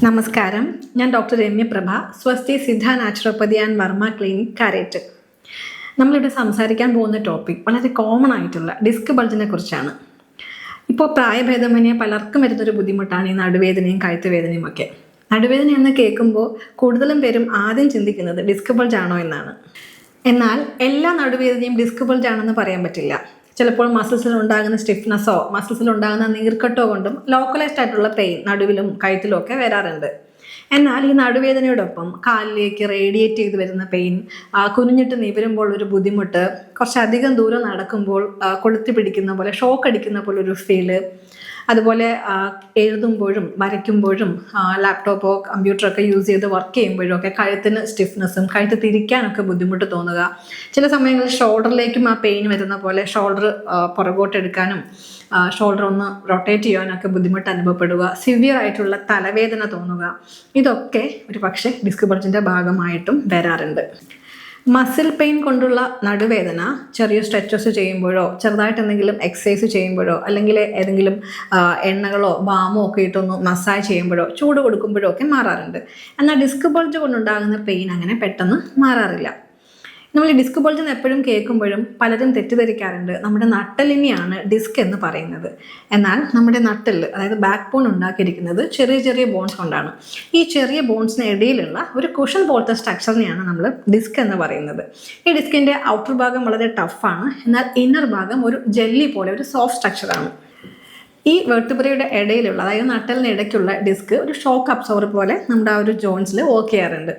നമസ്കാരം, ഞാൻ ഡോക്ടർ രമ്യ പ്രഭ, സ്വസ്തി Siddha naturopathy and Varma clinic Karette. നമ്മളിവിടെ സംസാരിക്കാൻ പോകുന്ന ടോപ്പിക് വളരെ കോമൺ ആയിട്ടുള്ള ഡിസ്ക് ബൾജിനെ കുറിച്ചാണ്. ഇപ്പോൾ പ്രായഭേദമന്യേ പലർക്കും വരുന്നൊരു ബുദ്ധിമുട്ടാണ് ഈ നടുവേദനയും കഴുത്തുവേദനയും ഒക്കെ. നടുവേദന എന്ന് കേൾക്കുമ്പോൾ കൂടുതലും പേരും ആദ്യം ചിന്തിക്കുന്നത് ഡിസ്ക് ബൾജ് ആണോ എന്നാണ്. എന്നാൽ എല്ലാ നടുവേദനയും ഡിസ്ക് ബൾജ് ആണെന്ന് പറയാൻ പറ്റില്ല. ചിലപ്പോൾ മസിൽസിൽ ഉണ്ടാകുന്ന സ്റ്റിഫ്നെസ്സോ മസിൽസിൽ ഉണ്ടാകുന്ന നീർക്കെട്ടോ കൊണ്ടും ലോക്കലൈസ്ഡ് ആയിട്ടുള്ള പെയിൻ നടുവിലും കഴുത്തിലും ഒക്കെ വരാറുണ്ട്. എന്നാൽ ഈ നടുവേദനയോടൊപ്പം കാലിലേക്ക് റേഡിയേറ്റ് ചെയ്ത് വരുന്ന പെയിൻ, കുനിഞ്ഞിട്ട് നിവരുമ്പോൾ ഒരു ബുദ്ധിമുട്ട്, കുറച്ചധികം ദൂരം നടക്കുമ്പോൾ കൊളുത്തി പിടിക്കുന്ന പോലെ ഷോക്ക് അടിക്കുന്ന പോലെ ഒരു ഫീല്, അതുപോലെ എഴുതുമ്പോഴും വരയ്ക്കുമ്പോഴും ലാപ്ടോപ്പോ കമ്പ്യൂട്ടറൊക്കെ യൂസ് ചെയ്ത് വർക്ക് ചെയ്യുമ്പോഴും ഒക്കെ കഴുത്തിന് സ്റ്റിഫ്നെസ്സും കഴുത്ത് തിരിക്കാനൊക്കെ ബുദ്ധിമുട്ട് തോന്നുക, ചില സമയങ്ങളിൽ ഷോൾഡറിലേക്കും ആ പെയിൻ വരുന്ന പോലെ ഷോൾഡർ പുറകോട്ടെടുക്കാനും ഷോൾഡർ ഒന്ന് റൊട്ടേറ്റ് ചെയ്യാനൊക്കെ ബുദ്ധിമുട്ട് അനുഭവപ്പെടുക, സിവിയർ ആയിട്ടുള്ള തലവേദന തോന്നുക, ഇതൊക്കെ ഒരു പക്ഷേ ഡിസ്ക് ബൾജിൻ്റെ ഭാഗമായിട്ടും വരാറുണ്ട്. മസിൽ പെയിൻ കൊണ്ടുള്ള നടുവേദന ചെറിയ സ്ട്രെച്ചസ് ചെയ്യുമ്പോഴോ ചെറുതായിട്ട് എന്തെങ്കിലും എക്സസൈസ് ചെയ്യുമ്പോഴോ അല്ലെങ്കിൽ ഏതെങ്കിലും എണ്ണകളോ ബാമോ ഒക്കെ ഇട്ടൊന്ന് മസാജ് ചെയ്യുമ്പോഴോ ചൂട് കൊടുക്കുമ്പോഴോ ഒക്കെ മാറാറുണ്ട്. എന്നാൽ ഡിസ്ക് ബൾജ് കൊണ്ടുണ്ടാകുന്ന പെയിൻ അങ്ങനെ പെട്ടെന്ന് മാറാറില്ല. നമ്മൾ ഈ ഡിസ്ക് ബൾജ് എപ്പോഴും കേൾക്കുമ്പോഴും പലരും തെറ്റിദ്ധരിക്കാറുണ്ട് നമ്മുടെ നട്ടലിനെയാണ് ഡിസ്ക് എന്ന് പറയുന്നത്. എന്നാൽ നമ്മുടെ നട്ടിൽ, അതായത് ബാക്ക് ബോൺ ഉണ്ടാക്കിയിരിക്കുന്നത് ചെറിയ ചെറിയ ബോൺസ് കൊണ്ടാണ്. ഈ ചെറിയ ബോൺസിന് ഇടയിലുള്ള ഒരു കുഷൻ പോലത്തെ സ്ട്രക്ചറിനെയാണ് നമ്മൾ ഡിസ്ക് എന്ന് പറയുന്നത്. ഈ ഡിസ്കിൻ്റെ ഔട്ടർ ഭാഗം വളരെ ടഫാണ്, എന്നാൽ ഇന്നർ ഭാഗം ഒരു ജെല്ലി പോലെ ഒരു സോഫ്റ്റ് സ്ട്രക്ചറാണ്. ഈ വെർട്ടിബ്രയുടെ ഇടയിലുള്ള, അതായത് നട്ടലിന് ഇടയ്ക്കുള്ള ഡിസ്ക് ഒരു ഷോക്ക് അബ്സോർബർ പോലെ നമ്മുടെ ആ ഒരു ജോയിൻസിൽ വർക്ക് ചെയ്യാറുണ്ട്.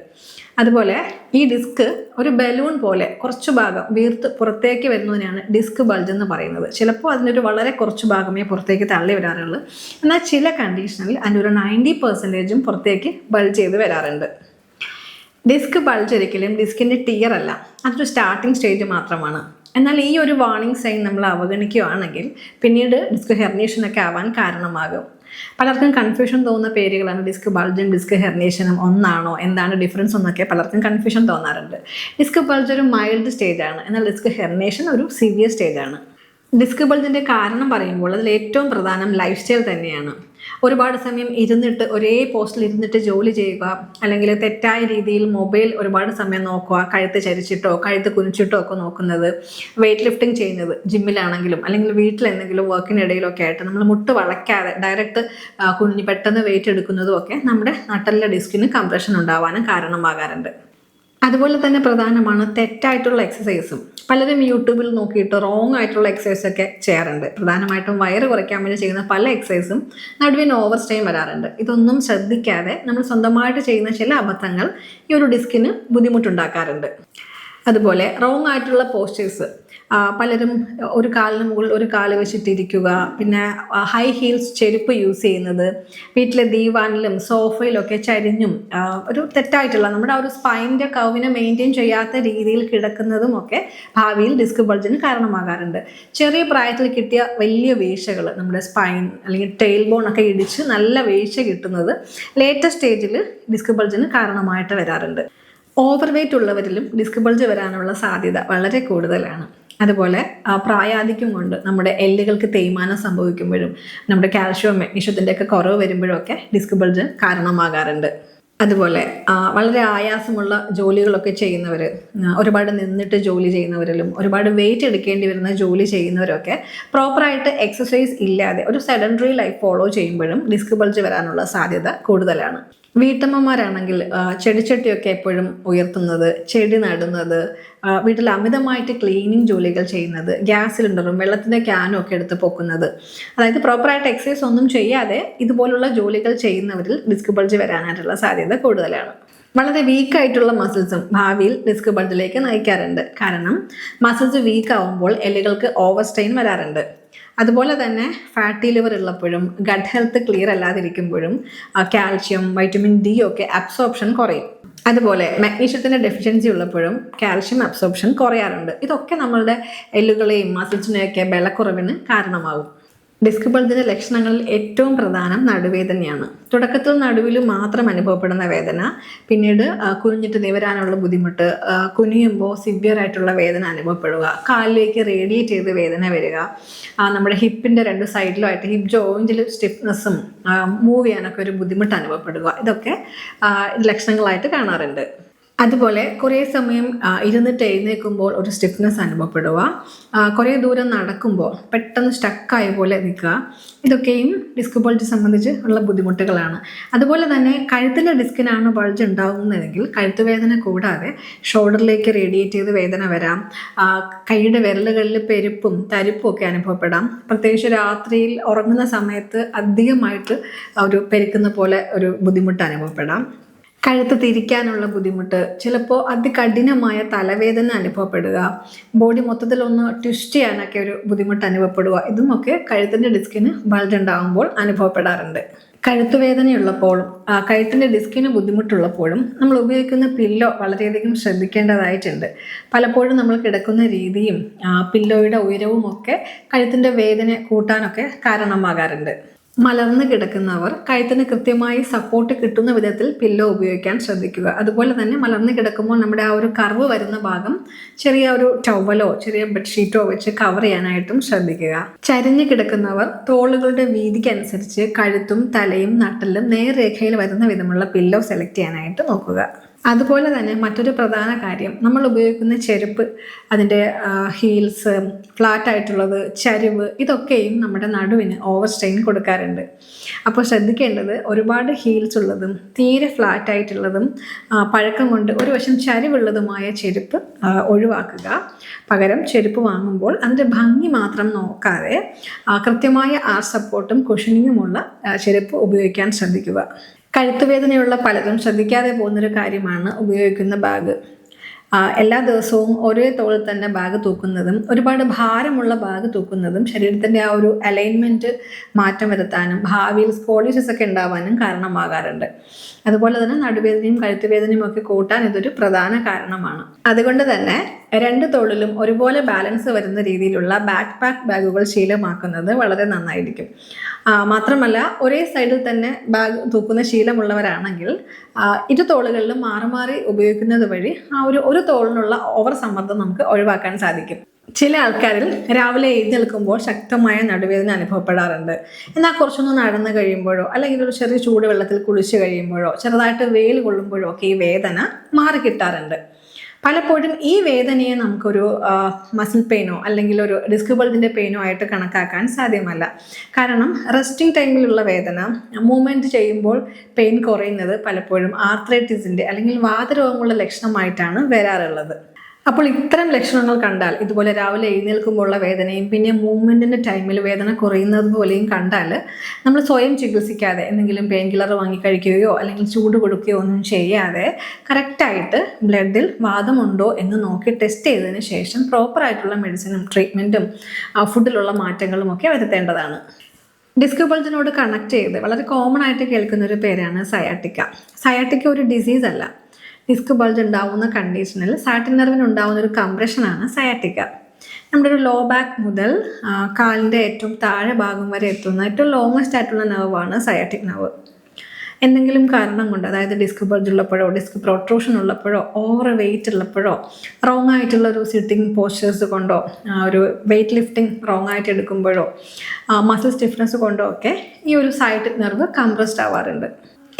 അതുപോലെ ഈ ഡിസ്ക് ഒരു ബലൂൺ പോലെ കുറച്ചു ഭാഗം വീർത്ത് പുറത്തേക്ക് വരുന്നതിനാണ് ഡിസ്ക് ബൾജ് എന്ന് പറയുന്നത്. ചിലപ്പോൾ അതിനൊരു വളരെ കുറച്ച് ഭാഗമേ പുറത്തേക്ക് തള്ളി വരാറുള്ളൂ, എന്നാൽ ചില കണ്ടീഷനിൽ അതിനൊരു 90% പുറത്തേക്ക് ബൾജ് ചെയ്ത് വരാറുണ്ട്. ഡിസ്ക് ബൾജ് ഒരിക്കലും ഡിസ്കിൻ്റെ ടിയർ അല്ല, അതൊരു സ്റ്റാർട്ടിംഗ് സ്റ്റേജ് മാത്രമാണ്. എന്നാൽ ഈ ഒരു വാർണിംഗ് സൈൻ നമ്മൾ അവഗണിക്കുകയാണെങ്കിൽ പിന്നീട് ഡിസ്ക് ഹെർണിയേഷനൊക്കെ ആവാൻ കാരണമാകും. പലർക്കും കൺഫ്യൂഷൻ തോന്നുന്ന പേരുകളാണ് ഡിസ്ക് ബൾജും ഡിസ്ക് ഹെർണിയേഷനും ഒന്നാണോ, എന്താണ് ഡിഫറൻസ് എന്നൊക്കെ പലർക്കും കൺഫ്യൂഷൻ തോന്നാറുണ്ട്. ഡിസ്ക് ബൾജ് ഒരു മൈൽഡ് സ്റ്റേജാണ്, എന്നാൽ ഡിസ്ക് ഹെർണിയേഷൻ ഒരു സിവിയർ സ്റ്റേജാണ്. ഡിസ്ക് ബൾജിൻ്റെ കാരണം പറയുമ്പോൾ അതിൽ ഏറ്റവും പ്രധാനം ലൈഫ് സ്റ്റൈൽ തന്നെയാണ്. ഒരുപാട് സമയം ഇരുന്നിട്ട് ഒരേ പോസ്റ്റിൽ ഇരുന്നിട്ട് ജോലി ചെയ്യുക, അല്ലെങ്കിൽ തെറ്റായ രീതിയിൽ മൊബൈൽ ഒരുപാട് സമയം നോക്കുക, കഴുത്ത് ചരിച്ചിട്ടോ കഴുത്ത് കുനിച്ചിട്ടോ ഒക്കെ നോക്കുന്നത്, വെയിറ്റ് ലിഫ്റ്റിംഗ് ചെയ്യുന്നത് ജിമ്മിലാണെങ്കിലും അല്ലെങ്കിൽ വീട്ടിൽ എന്തെങ്കിലും വർക്കിനിടയിലൊക്കെ ആയിട്ട് നമ്മൾ മുട്ട് വളയ്ക്കാതെ ഡയറക്റ്റ് കുനിഞ്ഞ് പെട്ടെന്ന് വെയിറ്റ് എടുക്കുന്നതും ഒക്കെ നമ്മുടെ നട്ടലിലെ ഡിസ്കിന് കംപ്രഷൻ ഉണ്ടാവാനും കാരണമാകാറുണ്ട്. അതുപോലെ തന്നെ പ്രധാനമാണ് തെറ്റായിട്ടുള്ള എക്സസൈസും. പലരും യൂട്യൂബിൽ നോക്കിയിട്ട് റോങ് ആയിട്ടുള്ള എക്സസൈസൊക്കെ ചെയ്യാറുണ്ട്. പ്രധാനമായിട്ടും വയറ് കുറയ്ക്കാൻ വേണ്ടി ചെയ്യുന്ന പല എക്സസൈസും നടുവിന് ഓവർ സ്ട്രെയിൻ വരാറുണ്ട്. ഇതൊന്നും ശ്രദ്ധിക്കാതെ നമ്മൾ സ്വന്തമായിട്ട് ചെയ്യുന്ന ചില അബദ്ധങ്ങൾ ഈ ഒരു ഡിസ്കിന് ബുദ്ധിമുട്ടുണ്ടാക്കാറുണ്ട്. അതുപോലെ റോങ് ആയിട്ടുള്ള പോസ്റ്റേഴ്സ്, പലരും ഒരു കാലിന് മുകളിൽ ഒരു കാല് വെച്ചിട്ടിരിക്കുക, പിന്നെ ഹൈ ഹീൽസ് ചെരുപ്പ് യൂസ് ചെയ്യുന്നത്, വീട്ടിലെ ദീവാനിലും സോഫയിലൊക്കെ ചരിഞ്ഞും ഒരു തെറ്റായിട്ടുള്ള നമ്മുടെ ആ ഒരു സ്പൈനിൻ്റെ കർവിനെ മെയിൻറ്റെയിൻ ചെയ്യാത്ത രീതിയിൽ കിടക്കുന്നതും ഒക്കെ ഭാവിയിൽ ഡിസ്ക് ബൾജിന് കാരണമാകാറുണ്ട്. ചെറിയ പ്രായത്തിൽ കിട്ടിയ വലിയ വീഴ്ചകൾ, നമ്മുടെ സ്പൈൻ അല്ലെങ്കിൽ ടെയിൽ ബോൺ ഒക്കെ ഇടിച്ച് നല്ല വീഴ്ച കിട്ടുന്നത് ലേറ്റസ്റ്റ് സ്റ്റേജിൽ ഡിസ്ക് ബൾജിന് കാരണമായിട്ട് വരാറുണ്ട്. ഓവർ വെയ്റ്റ് ഉള്ളവരിലും ഡിസ്ക് ബൾജ് വരാനുള്ള സാധ്യത വളരെ കൂടുതലാണ്. അതുപോലെ പ്രായാധിക്യം കൊണ്ട് നമ്മുടെ എല്ലുകൾക്ക് തേയ്മാനം സംഭവിക്കുമ്പോഴും നമ്മുടെ കാൽഷ്യം മഗ്നീഷ്യത്തിൻ്റെ ഒക്കെ കുറവ് വരുമ്പോഴും ഒക്കെ ഡിസ്ക് ബൾജ് കാരണമാകാറുണ്ട്. അതുപോലെ വളരെ ആയാസമുള്ള ജോലികളൊക്കെ ചെയ്യുന്നവർ, ഒരുപാട് നിന്നിട്ട് ജോലി ചെയ്യുന്നവരിലും ഒരുപാട് വെയിറ്റ് എടുക്കേണ്ടി വരുന്ന ജോലി ചെയ്യുന്നവരൊക്കെ പ്രോപ്പറായിട്ട് എക്സസൈസ് ഇല്ലാതെ ഒരു സെഡൻറ്ററി ലൈഫ് ഫോളോ ചെയ്യുമ്പോഴും ഡിസ്ക് ബൾജ് വരാനുള്ള സാധ്യത കൂടുതലാണ്. വീട്ടമ്മമാരാണെങ്കിൽ ചെടിച്ചട്ടിയൊക്കെ എപ്പോഴും ഉയർത്തുന്നത്, ചെടി നടുന്നത്, വീട്ടിൽ അമിതമായിട്ട് ക്ലീനിങ് ജോലികൾ ചെയ്യുന്നത്, ഗ്യാസ് സിലിണ്ടറും വെള്ളത്തിൻ്റെ ക്യാനും ഒക്കെ എടുത്ത് പൊക്കുന്നത്, അതായത് പ്രോപ്പറായിട്ട് എക്സസൈസ് ഒന്നും ചെയ്യാതെ ഇതുപോലുള്ള ജോലികൾ ചെയ്യുന്നവരിൽ ഡിസ്ക് ബൾജ് വരാനായിട്ടുള്ള സാധ്യത കൂടുതലാണ്. വളരെ വീക്കായിട്ടുള്ള മസിൽസും ഭാവിയിൽ ഡിസ്ക് ബൾജിലേക്ക് നയിക്കാറുണ്ട്. കാരണം മസിൽസ് വീക്കാവുമ്പോൾ എല്ലുകൾക്ക് ഓവർ സ്ട്രെയിൻ വരാറുണ്ട്. അതുപോലെ തന്നെ ഫാറ്റി ലിവർ ഉള്ളപ്പോഴും ഗട്ട് ഹെൽത്ത് ക്ലിയർ അല്ലാതിരിക്കുമ്പോഴും കാൽഷ്യം വൈറ്റമിൻ ഡി ഒക്കെ അബ്സോർപ്ഷൻ കുറയും. അതുപോലെ മഗ്നീഷ്യത്തിൻ്റെ ഡെഫിഷ്യൻസി ഉള്ളപ്പോഴും കാൽഷ്യം അബ്സോർപ്ഷൻ കുറയാറുണ്ട്. ഇതൊക്കെ നമ്മളുടെ എല്ലുകളെയും മസിൽസിനെയൊക്കെ ബലക്കുറവിന് കാരണമാകും. ഡിസ്ക് ബൾജിൻ്റെ ലക്ഷണങ്ങളിൽ ഏറ്റവും പ്രധാനം നടുവേദനയാണ്. തുടക്കത്തിൽ നടുവിൽ മാത്രം അനുഭവപ്പെടുന്ന വേദന, പിന്നീട് കുനിഞ്ഞിട്ട് നിവരാനുള്ള ബുദ്ധിമുട്ട്, കുനിയുമ്പോൾ സിവിയർ ആയിട്ടുള്ള വേദന അനുഭവപ്പെടുക, കാലിലേക്ക് റേഡിയേറ്റ് ചെയ്ത് വേദന വരിക, നമ്മുടെ ഹിപ്പിൻ്റെ രണ്ട് സൈഡിലുമായിട്ട് ഹിപ്പ് ജോയിൻറ്റിൽ സ്റ്റിഫ്നെസ്സും മൂവ് ചെയ്യാനൊക്കെ ഒരു ബുദ്ധിമുട്ട് അനുഭവപ്പെടുക, ഇതൊക്കെ ലക്ഷണങ്ങളായിട്ട് കാണാറുണ്ട്. അതുപോലെ കുറേ സമയം ഇരുന്നിട്ട് എഴുന്നേൽക്കുമ്പോൾ ഒരു സ്റ്റിഫ്നെസ് അനുഭവപ്പെടുക, കുറേ ദൂരം നടക്കുമ്പോൾ പെട്ടെന്ന് സ്റ്റക്കായ പോലെ നിൽക്കുക, ഇതൊക്കെയും ഡിസ്ക് ബൾജ് സംബന്ധിച്ച് ഉള്ള ബുദ്ധിമുട്ടുകളാണ്. അതുപോലെ തന്നെ കഴുത്തിൻ്റെ ഡിസ്കിനാണ് ബൾജ് ഉണ്ടാകുന്നതെങ്കിൽ കഴുത്തുവേദന കൂടാതെ ഷോൾഡറിലേക്ക് റേഡിയേറ്റ് ചെയ്ത് വേദന വരാം, കൈയുടെ വിരലുകളിൽ പെരുപ്പും തരിപ്പും ഒക്കെ അനുഭവപ്പെടാം. പ്രത്യേകിച്ച് രാത്രിയിൽ ഉറങ്ങുന്ന സമയത്ത് അധികമായിട്ട് ഒരു പെരുക്കുന്ന പോലെ ഒരു ബുദ്ധിമുട്ട് അനുഭവപ്പെടാം. കഴുത്ത് തിരിക്കാനുള്ള ബുദ്ധിമുട്ട്, ചിലപ്പോൾ അതികഠിനമായ തലവേദന അനുഭവപ്പെടുക, ബോഡി മൊത്തത്തിലൊന്ന് ട്വിസ്റ്റ് ചെയ്യാനൊക്കെ ഒരു ബുദ്ധിമുട്ട് അനുഭവപ്പെടുക, ഇതുമൊക്കെ കഴുത്തിൻ്റെ ഡിസ്കിന് ബൾജ് ഉണ്ടാകുമ്പോൾ അനുഭവപ്പെടാറുണ്ട്. കഴുത്തുവേദനയുള്ളപ്പോഴും കഴുത്തിൻ്റെ ഡിസ്കിന് ബുദ്ധിമുട്ടുള്ളപ്പോഴും നമ്മൾ ഉപയോഗിക്കുന്ന പില്ലോ വളരെയധികം ശ്രദ്ധിക്കേണ്ടതായിട്ടുണ്ട്. പലപ്പോഴും നമ്മൾ കിടക്കുന്ന രീതിയും പില്ലോയുടെ ഉയരവും ഒക്കെ കഴുത്തിൻ്റെ വേദന കൂട്ടാനൊക്കെ കാരണമാകാറുണ്ട്. മലർന്ന് കിടക്കുന്നവർ കഴുത്തിന് കൃത്യമായി സപ്പോർട്ട് കിട്ടുന്ന വിധത്തിൽ പില്ലോ ഉപയോഗിക്കാൻ ശ്രദ്ധിക്കുക. അതുപോലെ തന്നെ മലർന്ന് കിടക്കുമ്പോൾ നമ്മുടെ ആ ഒരു കർവ് വരുന്ന ഭാഗം ചെറിയ ഒരു ടവലോ ചെറിയ ബെഡ്ഷീറ്റോ വെച്ച് കവർ ചെയ്യാനായിട്ടും ശ്രദ്ധിക്കുക. ചരിഞ്ഞ് കിടക്കുന്നവർ തോളുകളുടെ വീതിക്കനുസരിച്ച് കഴുത്തും തലയും നട്ടലും നേർരേഖയിൽ വരുന്ന വിധമുള്ള പില്ലോ സെലക്ട് ചെയ്യാനായിട്ട് നോക്കുക. അതുപോലെ തന്നെ മറ്റൊരു പ്രധാന കാര്യം, നമ്മൾ ഉപയോഗിക്കുന്ന ചെരുപ്പ്, അതിൻ്റെ ഹീൽസ്, ഫ്ലാറ്റ് ആയിട്ടുള്ളത്, ചരിവ്, ഇതൊക്കെയും നമ്മുടെ നടുവിന് ഓവർ സ്ട്രെയിൻ കൊടുക്കാറുണ്ട്. അപ്പോൾ ശ്രദ്ധിക്കേണ്ടത് ഒരുപാട് ഹീൽസ് ഉള്ളതും തീരെ ഫ്ലാറ്റ് ആയിട്ടുള്ളതും പഴക്കം കൊണ്ട് ഒരു വശം ചരിവുള്ളതുമായ ചെരുപ്പ് ഒഴിവാക്കുക. പകരം ചെരുപ്പ് വാങ്ങുമ്പോൾ അതിൻ്റെ ഭംഗി മാത്രം നോക്കാതെ കൃത്യമായ ആർ സപ്പോർട്ടും കുഷനിങ്ങുമുള്ള ചെരുപ്പ് ഉപയോഗിക്കാൻ ശ്രദ്ധിക്കുക. കഴുത്തുവേദനയുള്ള പലരും ശ്രദ്ധിക്കാതെ പോകുന്നൊരു കാര്യമാണ് ഉപയോഗിക്കുന്ന ബാഗ്. എല്ലാ ദിവസവും ഒരേ തോളിൽ തന്നെ ബാഗ് തൂക്കുന്നതും ഒരുപാട് ഭാരമുള്ള ബാഗ് തൂക്കുന്നതും ശരീരത്തിൻ്റെ ആ ഒരു അലൈൻമെൻറ്റ് മാറ്റം വരുത്താനും ഭാവിയിൽ സ്പോളിയോസിസ് ഒക്കെ ഉണ്ടാവാനും കാരണമാകാറുണ്ട്. അതുപോലെ തന്നെ നടുവേദനയും കഴുത്തുവേദനയും ഒക്കെ കൂട്ടാൻ ഇതൊരു പ്രധാന കാരണമാണ്. അതുകൊണ്ട് തന്നെ രണ്ട് തോളിലും ഒരുപോലെ ബാലൻസ് വരുന്ന രീതിയിലുള്ള ബാക്ക് പാക്ക് ബാഗുകൾ ശീലമാക്കുന്നത് വളരെ നന്നായിരിക്കും. മാത്രമല്ല ഒരേ സൈഡിൽ തന്നെ ബാഗ് തൂക്കുന്ന ശീലമുള്ളവരാണെങ്കിൽ ഇരു തോളുകളിലും മാറി മാറി ഉപയോഗിക്കുന്നത് വഴി ആ ഒരു തോളിനുള്ള ഓവർ സമ്മർദ്ദം നമുക്ക് ഒഴിവാക്കാൻ സാധിക്കും. ചില ആൾക്കാരിൽ രാവിലെ എഴുന്നേൽക്കുമ്പോൾ ശക്തമായ നടുവേദന അനുഭവപ്പെടാറുണ്ട്. എന്നാൽ കുറച്ചൊന്ന് നടന്നു കഴിയുമ്പോഴോ അല്ലെങ്കിൽ ഒരു ചെറിയ ചൂടുവെള്ളത്തിൽ കുളിച്ച് കഴിയുമ്പോഴോ ചെറുതായിട്ട് വെയിൽ കൊള്ളുമ്പോഴോ ഒക്കെ ഈ വേദന മാറി കിട്ടാറുണ്ട്. പലപ്പോഴും ഈ വേദനയെ നമുക്കൊരു മസിൽ പെയിനോ അല്ലെങ്കിൽ ഒരു ഡിസ്ക് ബൾജിൻ്റെ പെയിനോ ആയിട്ട് കണക്കാക്കാൻ സാധ്യമല്ല. കാരണം റെസ്റ്റിംഗ് ടൈമിലുള്ള വേദന മൂവ്മെൻറ്റ് ചെയ്യുമ്പോൾ പെയിൻ കുറയുന്നത് പലപ്പോഴും ആർത്രൈറ്റിസിൻ്റെ അല്ലെങ്കിൽ വാതരോഗങ്ങളുടെ ലക്ഷണമായിട്ടാണ് വരാറുള്ളത്. അപ്പോൾ ഇത്തരം ലക്ഷണങ്ങൾ കണ്ടാൽ, ഇതുപോലെ രാവിലെ എഴുന്നേൽക്കുമ്പോഴുള്ള വേദനയും പിന്നെ മൂവ്മെൻറ്റിൻ്റെ ടൈമിൽ വേദന കുറയുന്നത് പോലെയും കണ്ടാൽ നമ്മൾ സ്വയം ചികിത്സിക്കാതെ എന്തെങ്കിലും പെയിൻ കില്ലർ വാങ്ങി കഴിക്കുകയോ അല്ലെങ്കിൽ ചൂട് കൊടുക്കുകയോ ഒന്നും ചെയ്യാതെ കറക്റ്റായിട്ട് ബ്ലഡിൽ വാതമുണ്ടോ എന്ന് നോക്കി ടെസ്റ്റ് ചെയ്തതിന് ശേഷം പ്രോപ്പറായിട്ടുള്ള മെഡിസിനും ട്രീറ്റ്മെൻറ്റും ഫുഡിലുള്ള മാറ്റങ്ങളും ഒക്കെ വരുത്തേണ്ടതാണ്. ഡിസ്ക് ബൾജിനോട് കണക്ട് ചെയ്ത് വളരെ കോമൺ ആയിട്ട് കേൾക്കുന്നൊരു പേരാണ് സയാറ്റിക്ക. സയാറ്റിക്ക ഒരു ഡിസീസ് അല്ല. ഡിസ്ക് ബൾജ് ഉണ്ടാവുന്ന കണ്ടീഷനിൽ സാറ്റിൻ നെർവിന് ഉണ്ടാവുന്ന ഒരു കംപ്രഷനാണ് സയാറ്റിക്ക. നമ്മുടെ ഒരു ലോ ബാക്ക് മുതൽ കാലിൻ്റെ ഏറ്റവും താഴെ ഭാഗം വരെ എത്തുന്ന ഏറ്റവും ലോങ്ങസ്റ്റ് ആയിട്ടുള്ള നെർവാണ് സയാറ്റിക് നെർവ്. എന്തെങ്കിലും കാരണം കൊണ്ട്, അതായത് ഡിസ്ക് ബൾജ് ഉള്ളപ്പോഴോ ഡിസ്ക് പ്രൊട്രൂഷൻ ഉള്ളപ്പോഴോ ഓവർ വെയിറ്റ് ഉള്ളപ്പോഴോ റോങ് ആയിട്ടുള്ള ഒരു സിറ്റിംഗ് പോസ്റ്റേഴ്സ് കൊണ്ടോ ഒരു വെയിറ്റ് ലിഫ്റ്റിംഗ് റോങ് ആയിട്ട് എടുക്കുമ്പോഴോ മസിൽ സ്റ്റിഫ്നെസ് കൊണ്ടോ ഒക്കെ ഈ ഒരു സയാറ്റിക് നെർവ് കംപ്രസ്ഡ് ആവാറുണ്ട്.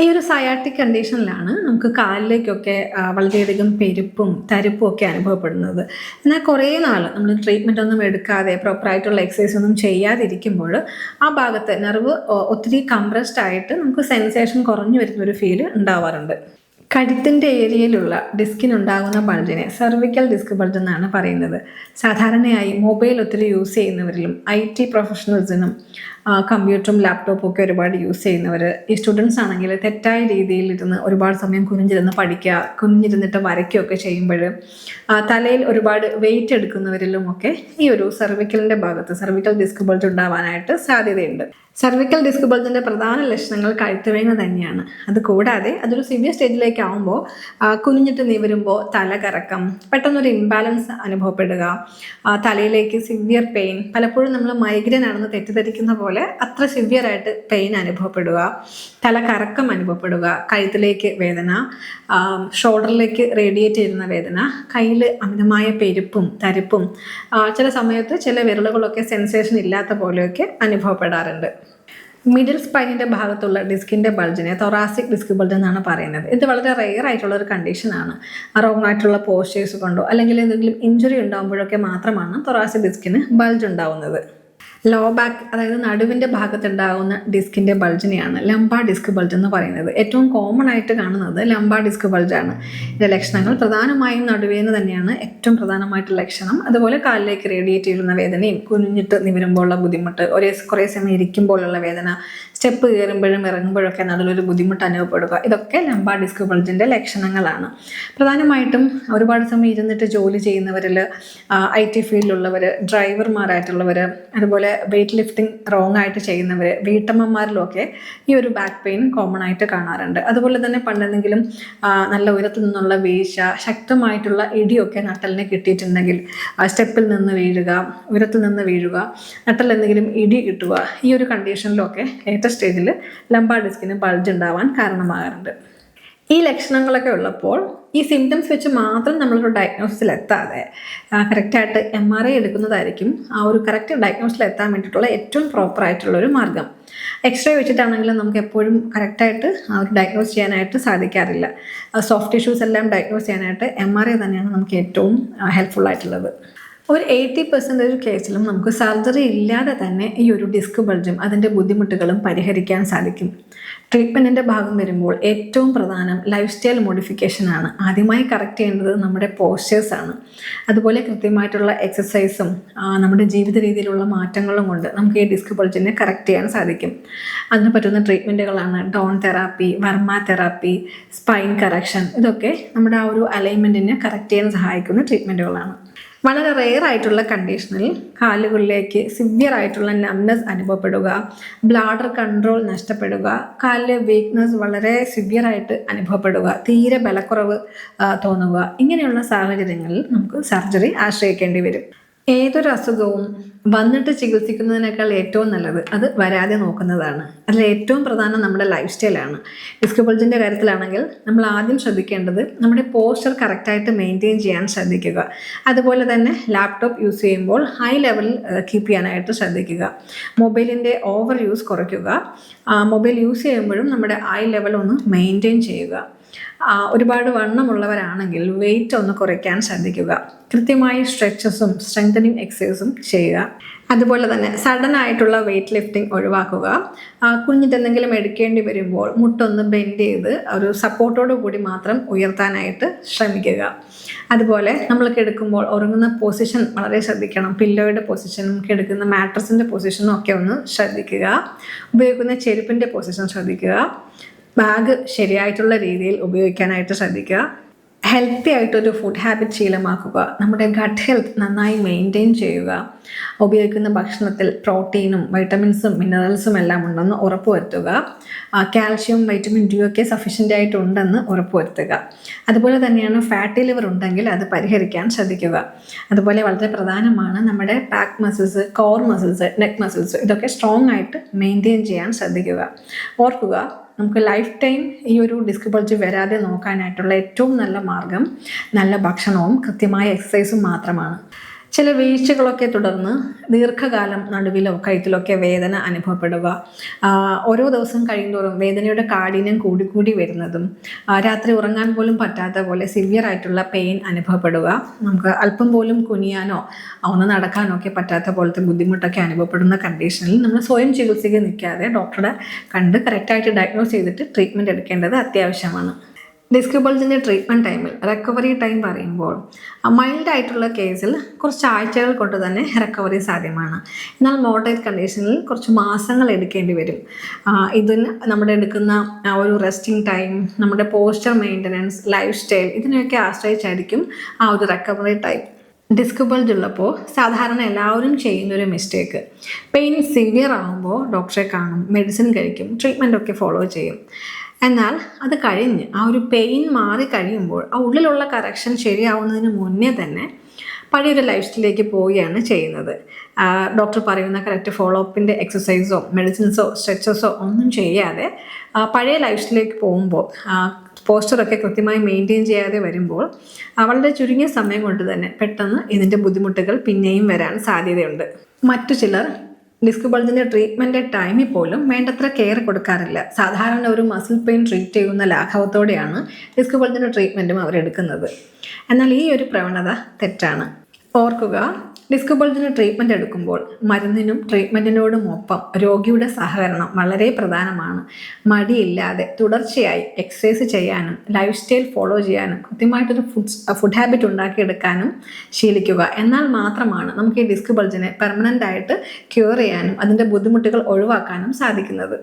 ഈ ഒരു സയാറ്റിക് കണ്ടീഷനിലാണ് നമുക്ക് കാലിലേക്കൊക്കെ വളരെയധികം പെരുപ്പും തരിപ്പും ഒക്കെ അനുഭവപ്പെടുന്നത്. എന്നാൽ കുറേ നാൾ നമ്മൾ ട്രീറ്റ്മെൻ്റ് ഒന്നും എടുക്കാതെ പ്രോപ്പറായിട്ടുള്ള എക്സസൈസ് ഒന്നും ചെയ്യാതിരിക്കുമ്പോൾ ആ ഭാഗത്ത് നെർവ് ഒത്തിരി കംപ്രസ്ഡ് ആയിട്ട് നമുക്ക് സെൻസേഷൻ കുറഞ്ഞു വരുന്നൊരു ഫീല് ഉണ്ടാവാറുണ്ട്. കഴുത്തിൻ്റെ ഏരിയയിലുള്ള ഡിസ്കിനുണ്ടാകുന്ന ബൾജിനെ സെർവിക്കൽ ഡിസ്ക് ബൾജ് എന്നാണ് പറയുന്നത്. സാധാരണയായി മൊബൈൽ ഒത്തിരി യൂസ് ചെയ്യുന്നവരിലും IT പ്രൊഫഷണൽസിനും കമ്പ്യൂട്ടറും ലാപ്ടോപ്പും ഒക്കെ ഒരുപാട് യൂസ് ചെയ്യുന്നവർ, ഈ സ്റ്റുഡൻസ് ആണെങ്കിൽ തെറ്റായ രീതിയിൽ ഇരുന്ന് ഒരുപാട് സമയം കുനിഞ്ഞിരുന്ന് പഠിക്കുക, കുനിഞ്ഞിരുന്നിട്ട് വരയ്ക്കുകയൊക്കെ ചെയ്യുമ്പോൾ തലയിൽ ഒരുപാട് വെയിറ്റ് എടുക്കുന്നവരിലുമൊക്കെ ഈ ഒരു സെർവിക്കലിൻ്റെ ഭാഗത്ത് സെർവിക്കൽ ഡിസ്ക് ബൾജ് ഉണ്ടാവാനായിട്ട് സാധ്യതയുണ്ട്. സെർവിക്കൽ ഡിസ്ക് ബൾജിൻ്റെ പ്രധാന ലക്ഷണങ്ങൾ കഴുത്തുവേദന തന്നെയാണ്. അതുകൂടാതെ അതൊരു സിവിയർ സ്റ്റേജിലേക്ക് ആകുമ്പോൾ കുനിഞ്ഞിട്ട് നിവരുമ്പോൾ തലകറക്കം, പെട്ടെന്നൊരു ഇംബാലൻസ് അനുഭവപ്പെടുക, തലയിലേക്ക് സിവിയർ പെയിൻ, പലപ്പോഴും നമ്മൾ മൈഗ്രെയിൻ ആണെന്ന് തെറ്റിദ്ധരിക്കുന്ന പോലെ പോലെ അത്ര സിവിയറായിട്ട് പെയിൻ അനുഭവപ്പെടുക, തലകറക്കം അനുഭവപ്പെടുക, കഴുത്തിലേക്ക് വേദന, ഷോൾഡറിലേക്ക് റേഡിയേറ്റ് ചെയ്യുന്ന വേദന, കയ്യിൽ അമിതമായ പെരുപ്പും തരിപ്പും, ചില സമയത്ത് ചില വിരലുകളൊക്കെ സെൻസേഷൻ ഇല്ലാത്ത പോലെയൊക്കെ അനുഭവപ്പെടാറുണ്ട്. മിഡിൽ സ്പൈനിൻ്റെ ഭാഗത്തുള്ള ഡിസ്കിൻ്റെ ബൾജിനെ തൊറാസിക് ഡിസ്ക് ബൾജ് എന്നാണ് പറയുന്നത്. ഇത് വളരെ റെയർ ആയിട്ടുള്ള ഒരു കണ്ടീഷനാണ്. റോങ് ആയിട്ടുള്ള പോസ്റ്റേഴ്സ് കൊണ്ടോ അല്ലെങ്കിൽ എന്തെങ്കിലും ഇഞ്ചുറി ഉണ്ടാകുമ്പോഴൊക്കെ മാത്രമാണ് തൊറാസിക് ഡിസ്കിന് ബൾജ് ഉണ്ടാവുന്നത്. ലോ ബാക്ക്, അതായത് നടുവിൻ്റെ ഭാഗത്തുണ്ടാകുന്ന ഡിസ്കിൻ്റെ ബൾജിനെയാണ് ലംബാർ ഡിസ്ക് ബൾജ് എന്ന് പറയുന്നത്. ഏറ്റവും കോമൺ ആയിട്ട് കാണുന്നത് ലംബാർ ഡിസ്ക് ബൾജാണ്. ഇതിൻ്റെ ലക്ഷണങ്ങൾ പ്രധാനമായും നടുവേദന തന്നെയാണ് ഏറ്റവും പ്രധാനമായിട്ടുള്ള ലക്ഷണം. അതുപോലെ കാലിലേക്ക് റേഡിയേറ്റ് ചെയ്യുന്ന വേദനയും, കുനിഞ്ഞിട്ട് നിവരുമ്പോഴുള്ള ബുദ്ധിമുട്ട്, കുറേ സമയം ഇരിക്കുമ്പോഴുള്ള വേദന, സ്റ്റെപ്പ് കയറുമ്പോഴും ഇറങ്ങുമ്പോഴൊക്കെ നടുവിലൊരു ബുദ്ധിമുട്ട് അനുഭവപ്പെടുക, ഇതൊക്കെ ലംബാർ ഡിസ്ക് ബൾജിൻ്റെ ലക്ഷണങ്ങളാണ്. പ്രധാനമായിട്ടും ഒരുപാട് സമയം ഇരുന്നിട്ട് ജോലി ചെയ്യുന്നവരിൽ, IT ഫീൽഡിലുള്ളവർ, ഡ്രൈവർമാരായിട്ടുള്ളവർ, അതുപോലെ വെയ്റ്റ് ലിഫ്റ്റിംഗ് റോങ് ആയിട്ട് ചെയ്യുന്നവർ, വീട്ടമ്മമാരിലൊക്കെ ഈ ഒരു ബാക്ക് പെയിൻ കോമൺ ആയിട്ട് കാണാറുണ്ട്. അതുപോലെ തന്നെ പണ്ടെന്തെങ്കിലും നല്ല ഉയരത്തിൽ നിന്നുള്ള വീഴ്ച, ശക്തമായിട്ടുള്ള ഇടിയൊക്കെ നട്ടലിന് കിട്ടിയിട്ടുണ്ടെങ്കിൽ സ്റ്റെപ്പിൽ നിന്ന് വീഴുക, ഉയരത്തിൽ നിന്ന് വീഴുക, നട്ടൽ എന്തെങ്കിലും ഇടി കിട്ടുക, ഈ ഒരു കണ്ടീഷനിലൊക്കെ സ്റ്റേജിൽ ലംബാർ ഡിസ്കിന് ബൾജ് ഉണ്ടാവാൻ കാരണമാകാറുണ്ട്. ഈ ലക്ഷണങ്ങളൊക്കെ ഉള്ളപ്പോൾ ഈ സിംറ്റംസ് വെച്ച് മാത്രം നമ്മളൊരു ഡയഗ്നോസിസിൽ എത്താതെ കറക്റ്റായിട്ട് MRI എടുക്കുന്നതായിരിക്കും ആ ഒരു കറക്റ്റ് ഡയഗ്നോസിൽ എത്താൻ വേണ്ടിയിട്ടുള്ള ഏറ്റവും പ്രോപ്പറായിട്ടുള്ളൊരു മാർഗം. എക്സ്റേ വെച്ചിട്ടാണെങ്കിലും നമുക്ക് എപ്പോഴും കറക്റ്റായിട്ട് ഒരു ഡയഗ്നോസ് ചെയ്യാനായിട്ട് സാധിക്കാറില്ല. സോഫ്റ്റ് ടിഷ്യൂസ് എല്ലാം ഡയഗ്നോസ് ചെയ്യാനായിട്ട് MRI തന്നെയാണ് നമുക്ക് ഏറ്റവും ഹെൽപ്ഫുൾ ആയിട്ടുള്ളത്. ഒരു 80% കേസിലും നമുക്ക് സർജറി ഇല്ലാതെ തന്നെ ഈ ഒരു ഡിസ്ക് ബൾജും അതിൻ്റെ ബുദ്ധിമുട്ടുകളും പരിഹരിക്കാൻ സാധിക്കും. ട്രീറ്റ്മെൻറ്റിൻ്റെ ഭാഗം വരുമ്പോൾ ഏറ്റവും പ്രധാനം ലൈഫ് സ്റ്റൈൽ മോഡിഫിക്കേഷനാണ്. ആദ്യമായി കറക്റ്റ് ചെയ്യേണ്ടത് നമ്മുടെ പോസ്റ്റേഴ്സാണ്. അതുപോലെ കൃത്യമായിട്ടുള്ള എക്സസൈസും നമ്മുടെ ജീവിത രീതിയിലുള്ള മാറ്റങ്ങളും കൊണ്ട് നമുക്ക് ഈ ഡിസ്ക് ബൾജിനെ കറക്റ്റ് ചെയ്യാൻ സാധിക്കും. അതിന് പറ്റുന്ന ട്രീറ്റ്മെൻറ്റുകളാണ് Dorn therapy, Varma therapy, spine correction. ഇതൊക്കെ നമ്മുടെ ആ ഒരു അലൈൻമെൻറ്റിനെ കറക്റ്റ് ചെയ്യാൻ സഹായിക്കുന്ന ട്രീറ്റ്മെൻറ്റുകളാണ്. വളരെ റെയർ ആയിട്ടുള്ള കണ്ടീഷനിൽ കാലുകളിലേക്ക് സിവിയർ ആയിട്ടുള്ള നംനെസ് അനുഭവപ്പെടുക, ബ്ലാഡർ കൺട്രോൾ നഷ്ടപ്പെടുക, കാലിലെ വീക്ക്നെസ് വളരെ സിവിയർ ആയിട്ട് അനുഭവപ്പെടുക, തീരെ ബലക്കുറവ് തോന്നുക, ഇങ്ങനെയുള്ള സാഹചര്യങ്ങളിൽ നമുക്ക് സർജറി ആശ്രയിക്കേണ്ടി വരും. ഏതൊരു അസുഖവും വന്നിട്ട് ചികിത്സിക്കുന്നതിനേക്കാൾ ഏറ്റവും നല്ലത് അത് വരാതെ നോക്കുന്നതാണ്. അതിൽ ഏറ്റവും പ്രധാനം നമ്മുടെ ലൈഫ് സ്റ്റൈലാണ്. ഡിസ്ക് ബൾജിൻ്റെ കാര്യത്തിലാണെങ്കിൽ നമ്മൾ ആദ്യം ശ്രദ്ധിക്കേണ്ടത് നമ്മുടെ പോസ്ചർ കറക്റ്റായിട്ട് മെയിൻറ്റെയിൻ ചെയ്യാൻ ശ്രദ്ധിക്കുക. അതുപോലെ തന്നെ ലാപ്ടോപ്പ് യൂസ് ചെയ്യുമ്പോൾ ഹൈ ലെവലിൽ കീപ്പ് ചെയ്യാനായിട്ട് ശ്രദ്ധിക്കുക. മൊബൈലിൻ്റെ ഓവർ യൂസ് കുറയ്ക്കുക. മൊബൈൽ യൂസ് ചെയ്യുമ്പോഴും നമ്മുടെ ഐ ലെവൽ ഒന്ന് മെയിൻറ്റെയിൻ ചെയ്യുക. ഒരുപാട് വണ്ണമുള്ളവരാണെങ്കിൽ വെയിറ്റ് ഒന്ന് കുറയ്ക്കാൻ ശ്രദ്ധിക്കുക. കൃത്യമായി സ്ട്രെച്ചസും സ്ട്രെങ്തനിങ് എക്സസൈസും ചെയ്യുക. അതുപോലെ തന്നെ സഡൻ ആയിട്ടുള്ള വെയിറ്റ് ലിഫ്റ്റിംഗ് ഒഴിവാക്കുക. കുഞ്ഞിട്ട് എന്തെങ്കിലും എടുക്കേണ്ടി വരുമ്പോൾ മുട്ടൊന്ന് ബെൻഡ് ചെയ്ത് ഒരു സപ്പോർട്ടോട് കൂടി മാത്രം ഉയർത്താനായിട്ട് ശ്രമിക്കുക. അതുപോലെ നമ്മൾ കിടക്കുമ്പോൾ ഉറങ്ങുന്ന പൊസിഷൻ വളരെ ശ്രദ്ധിക്കണം. പില്ലോയുടെ പൊസിഷനും കിടക്കുന്ന മാട്രസിൻ്റെ പൊസിഷനും ഒക്കെ ഒന്ന് ശ്രദ്ധിക്കുക. ഉപയോഗിക്കുന്ന ചെരുപ്പിൻ്റെ പൊസിഷൻ ശ്രദ്ധിക്കുക. ബാഗ് ശരിയായിട്ടുള്ള രീതിയിൽ ഉപയോഗിക്കാനായിട്ട് ശ്രദ്ധിക്കുക. ഹെൽത്തി ആയിട്ടൊരു ഫുഡ് ഹാബിറ്റ് ശീലമാക്കുക. നമ്മുടെ ഗട്ട് ഹെൽത്ത് നന്നായി മെയിൻറ്റെയിൻ ചെയ്യുക. ഉപയോഗിക്കുന്ന ഭക്ഷണത്തിൽ പ്രോട്ടീനും വൈറ്റമിൻസും മിനറൽസും എല്ലാം ഉണ്ടെന്ന് ഉറപ്പുവരുത്തുക. കാൽഷ്യം, വൈറ്റമിൻ ഡി ഒക്കെ സഫീഷ്യൻ്റ് ആയിട്ടുണ്ടെന്ന് ഉറപ്പുവരുത്തുക. അതുപോലെ തന്നെയാണ് ഫാറ്റി ലിവർ ഉണ്ടെങ്കിൽ അത് പരിഹരിക്കാൻ ശ്രദ്ധിക്കുക. അതുപോലെ വളരെ പ്രധാനമാണ് നമ്മുടെ back muscles, core muscles, neck muscles, ഇതൊക്കെ സ്ട്രോങ് ആയിട്ട് മെയിൻറ്റെയിൻ ചെയ്യാൻ ശ്രദ്ധിക്കുക. ഓർക്കുക, നമുക്ക് ലൈഫ് ടൈം ഈ ഒരു ഡിസ്ക് ബൾജ് വരാതെ നോക്കാനായിട്ടുള്ള ഏറ്റവും നല്ല മാർഗം നല്ല ഭക്ഷണവും കൃത്യമായ എക്സസൈസും മാത്രമാണ്. ചില വീഴ്ചകളൊക്കെ തുടർന്ന് ദീർഘകാലം നടുവിലോ കഴുത്തിലൊക്കെ വേദന അനുഭവപ്പെടുക, ഓരോ ദിവസം കഴിയുന്തോറും വേദനയുടെ കാഠിന്യം കൂടിക്കൂടി വരുന്നതും, രാത്രി ഉറങ്ങാൻ പോലും പറ്റാത്ത പോലെ സിവിയർ ആയിട്ടുള്ള പെയിൻ അനുഭവപ്പെടുക, നമുക്ക് അല്പം പോലും കുനിയാനോ ഒന്ന് നടക്കാനോ ഒക്കെ പറ്റാത്ത പോലത്തെ ബുദ്ധിമുട്ടൊക്കെ അനുഭവപ്പെടുന്ന കണ്ടീഷനിൽ നമ്മൾ സ്വയം ചികിത്സയ്ക്ക് നിൽക്കാതെ ഡോക്ടറെ കണ്ട് കറക്റ്റായിട്ട് ഡയഗ്നോസ് ചെയ്തിട്ട് ട്രീറ്റ്മെൻറ്റ് എടുക്കേണ്ടത് അത്യാവശ്യമാണ്. ഡിസ്ക് ബൾജിൻ്റെ ട്രീറ്റ്മെൻറ്റ് ടൈമിൽ റിക്കവറി ടൈം പറയുമ്പോൾ മൈൽഡ് ആയിട്ടുള്ള കേസിൽ കുറച്ച് ആഴ്ചകൾ കൊണ്ട് തന്നെ റിക്കവറി സാധ്യമാണ്. എന്നാൽ മോഡറേറ്റ് കണ്ടീഷനിൽ കുറച്ച് മാസങ്ങൾ എടുക്കേണ്ടി വരും. ഇതിന് നമ്മുടെ എടുക്കുന്ന ഒരു റെസ്റ്റിംഗ് ടൈം, നമ്മുടെ പോസ്ചർ മെയിൻ്റനൻസ്, ലൈഫ് സ്റ്റൈൽ, ഇതിനെയൊക്കെ ആശ്രയിച്ചായിരിക്കും ആ ഒരു റിക്കവറി ടൈം. ഡിസ്ക് ബൾജ് ഉള്ളപ്പോൾ സാധാരണ എല്ലാവരും ചെയ്യുന്നൊരു മിസ്റ്റേക്ക്, പെയിൻ സിവിയർ ആകുമ്പോൾ ഡോക്ടറെ കാണും, മെഡിസിൻ കഴിക്കും, ട്രീറ്റ്മെൻറ്റൊക്കെ ഫോളോ ചെയ്യും. എന്നാൽ അത് കഴിഞ്ഞ് ആ ഒരു പെയിൻ മാറി കഴിയുമ്പോൾ ആ ഉള്ളിലുള്ള കറക്ഷൻ ശരിയാവുന്നതിന് മുന്നേ തന്നെ പഴയൊരു ലൈഫ് സ്റ്റൈലിലേക്ക് പോവുകയാണ് ചെയ്യുന്നത്. ഡോക്ടർ പറയുന്ന കറക്റ്റ് ഫോളോ അപ്പിൻ്റെ എക്സസൈസോ മെഡിസിൻസോ സ്ട്രെച്ചസോ ഒന്നും ചെയ്യാതെ പഴയ ലൈഫ് സ്റ്റൈലിലേക്ക് പോകുമ്പോൾ പോസ്റ്ററൊക്കെ കൃത്യമായി മെയിൻറ്റെയിൻ ചെയ്യാതെ വരുമ്പോൾ വളരെ ചുരുങ്ങിയ സമയം കൊണ്ട് തന്നെ പെട്ടെന്ന് ഇതിൻ്റെ ബുദ്ധിമുട്ടുകൾ പിന്നെയും വരാൻ സാധ്യതയുണ്ട്. മറ്റു ചിലർ ഡിസ്ക് ബൾജിൻ്റെ ട്രീറ്റ്മെൻറ്റ് ടൈമിൽ പോലും വേണ്ടത്ര കെയർ കൊടുക്കാറില്ല. സാധാരണ ഒരു മസിൽ പെയിൻ ട്രീറ്റ് ചെയ്യുന്ന ലാഘവത്തോടെയാണ് ഡിസ്ക് ബൾജിൻ്റെ ട്രീറ്റ്മെൻറ്റും അവരെടുക്കുന്നത്. എന്നാൽ ഈ ഒരു പ്രവണത തെറ്റാണ്. ഓർക്കുക, ഡിസ്ക് ബൾജിന് ട്രീറ്റ്മെൻറ്റ് എടുക്കുമ്പോൾ മരുന്നിനും ട്രീറ്റ്മെൻറ്റിനോടും ഒപ്പം രോഗിയുടെ സഹകരണം വളരെ പ്രധാനമാണ്. മടിയില്ലാതെ തുടർച്ചയായി എക്സസൈസ് ചെയ്യാനും ലൈഫ് സ്റ്റൈൽ ഫോളോ ചെയ്യാനും കൃത്യമായിട്ടൊരു ഫുഡ് ഹാബിറ്റ് ഉണ്ടാക്കിയെടുക്കാനും ശീലിക്കുക. എന്നാൽ മാത്രമാണ് നമുക്ക് ഈ ഡിസ്ക് ബൾജിനെ പെർമനൻ്റ് ആയിട്ട് ക്യൂർ ചെയ്യാനും അതിൻ്റെ ബുദ്ധിമുട്ടുകൾ ഒഴിവാക്കാനും സാധിക്കുന്നത്.